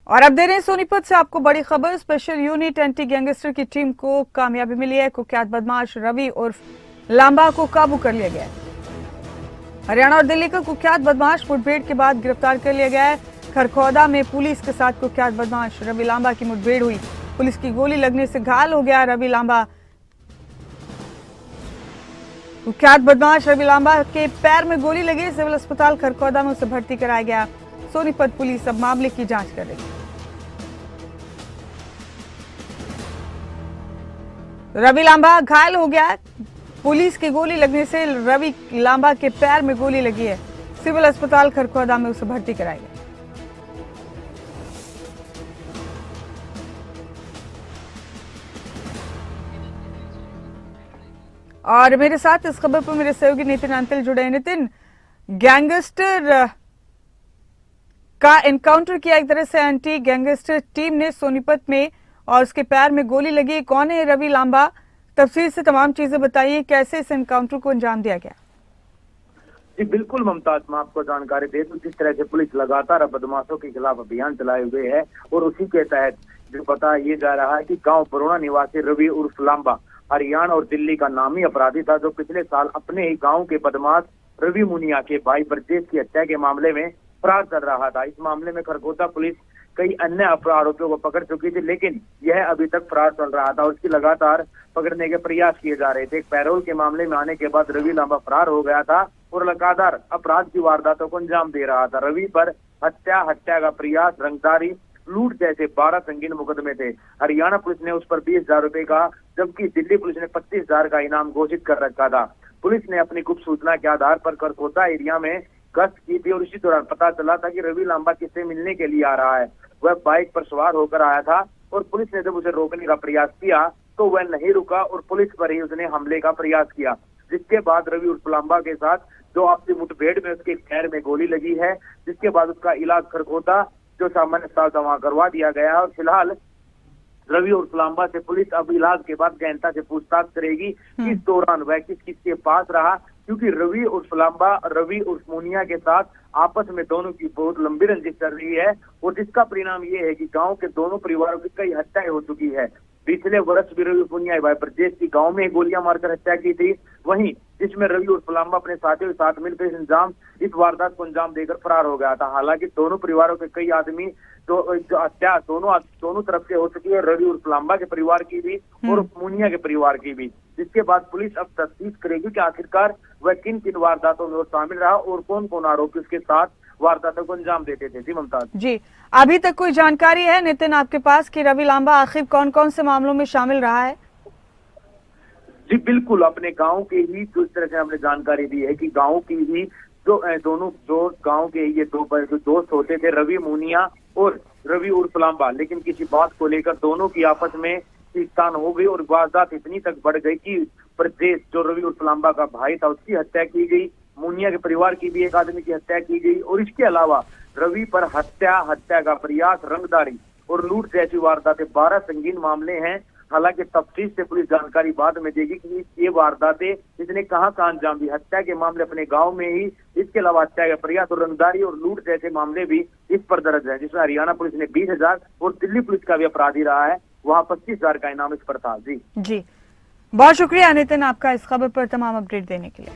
और अब दे रहे हैं सोनीपत से आपको बड़ी खबर। स्पेशल यूनिट एंटी गैंगस्टर की टीम को कामयाबी मिली है। कुख्यात बदमाश रवि उर्फ लांबा को काबू कर लिया गया है। हरियाणा और दिल्ली का कुख्यात बदमाश मुठभेड़ के बाद गिरफ्तार कर लिया गया है। खरखौदा में पुलिस के साथ कुख्यात बदमाश रवि लांबा की मुठभेड़ हुई। पुलिस की गोली लगने से घायल हो गया रवि लांबा। कुख्यात बदमाश रवि लांबा के पैर में गोली लगी। सिविल अस्पताल खरखौदा में उसे भर्ती कराया गया। सोनीपत पुलिस अब मामले की जांच कर रही है। रवि लांबा घायल हो गया। पुलिस की गोली लगने से रवि लांबा के पैर में गोली लगी है। सिविल अस्पताल खरखौदा में उसे भर्ती कराया गया। और मेरे साथ इस खबर पर मेरे सहयोगी नितिन अंतिल जुड़े हैं। नितिन, गैंगस्टर का एनकाउंटर किया एक तरह से एंटी गैंगस्टर टीम ने सोनीपत में, और उसके पैर में गोली लगी। कौन है रवि लांबा? तफसील से तमाम चीजें बताइए, कैसे इस एनकाउंटर को अंजाम दिया गया? जी बिल्कुल मुमताज, मैं आपको जानकारी दे दूं जिस तरह से पुलिस लगातार बदमाशों के खिलाफ अभियान चलाए हुए है और उसी के तहत जो बताया ये जा रहा है कि गांव बरोड़ा निवासी रवि उर्फ लांबा हरियाणा और दिल्ली का नामी अपराधी था, जो पिछले साल अपने ही गांव के बदमाश रवि मुनिया के भाई ब्रजेश की हत्या के मामले में फरार चल रहा था। इस मामले में खरगोदा पुलिस कई अन्य आरोपियों को पकड़ चुकी थी, लेकिन यह अभी तक फरार चल रहा था और उसकी लगातार पकड़ने के प्रयास किए जा रहे थे। एक पैरोल के मामले में आने के बाद रवि लांबा फरार हो गया था और लगातार अपराध की वारदातों को अंजाम दे रहा था। रवि पर हत्या का प्रयास, रंगदारी, लूट जैसे 12 संगीन मुकदमे थे। हरियाणा पुलिस ने उस पर 20,000 रुपए का, जबकि दिल्ली पुलिस ने 25,000 का इनाम घोषित कर रखा था। पुलिस ने अपनी गुप्त सूचना के आधार पर खरखौदा एरिया में गश्त की थी और इसी दौरान पता चला था कि रवि लांबा किससे मिलने के लिए आ रहा है। वह बाइक पर सवार होकर आया था और पुलिस ने जब उसे रोकने का प्रयास किया तो वह नहीं रुका और पुलिस पर ही उसने हमले का प्रयास किया, जिसके बाद रवि उर्फ लांबा के साथ जो आपसी मुठभेड़ में उसके पैर में गोली लगी है, जिसके बाद उसका इलाज खरखौदा जो सामान्य अस्पताल था वहां करवा दिया गया है। और फिलहाल रवि उर्फ लांबा से पुलिस अब इलाज के बाद गहनता से पूछताछ करेगी इस दौरान वह किस किसके पास रहा, क्योंकि रवि उर्फ लांबा रवि उर्फ मुनिया के साथ आपस में दोनों की बहुत लंबी रंजिश चल रही है और जिसका परिणाम ये है कि गांव के दोनों परिवारों की कई हत्याएं हो चुकी है। पिछले वर्ष भी रवि मुनिया भाई ब्रजेश की गांव में गोलियां मारकर हत्या की थी, वहीं जिसमें रवि उर्फ लांबा अपने साथियों के साथ मिलकर इस वारदात को अंजाम देकर फरार हो गया था। हालांकि दोनों परिवारों के कई आदमी जो हत्या दोनों तरफ से हो चुकी है, रवि उर्फ लांबा के परिवार की भी और मुनिया के परिवार की भी। जिसके बाद पुलिस अब तफ्तीश करेगी कि आखिरकार वह किन किन वारदातों में शामिल रहा और कौन कौन आरोपी उसके साथ वारदातों को अंजाम देते थे। जी मुमताज। जी, अभी तक कोई जानकारी है नितिन आपके पास कि रवि लांबा आखिर कौन कौन से मामलों में शामिल रहा है? जी बिल्कुल, अपने गांव के ही जिस तरह से हमने जानकारी दी है कि गांव की ही जो गांव के ये दो जो दोस्त होते थे, रवि मुनिया और रवि उर्फ लांबा, लेकिन किसी बात को लेकर दोनों की आपस में खींचतान हो गई और वारदात इतनी तक बढ़ गई कि ब्रजेश जो रवि उर्फ लांबा का भाई था उसकी हत्या की गई, मुनिया के परिवार की भी एक आदमी की हत्या की गई और इसके अलावा रवि पर हत्या का प्रयास, रंगदारी और लूट जैसी वारदातें 12 संगीन मामले हैं। हालांकि तफ्तीश से पुलिस जानकारी बाद में देगी कि ये वारदातें इसने कहां अंजाम दी। हत्या के मामले अपने गांव में ही, इसके अलावा हत्या का प्रयास और रंगदारी और लूट जैसे मामले भी इस पर दर्ज है, जिसमें हरियाणा पुलिस ने 20,000 और दिल्ली पुलिस का भी अपराधी रहा है, वहां 25,000 का इनाम इस पर था। जी बहुत शुक्रिया नितिन आपका इस खबर पर तमाम अपडेट देने के लिए।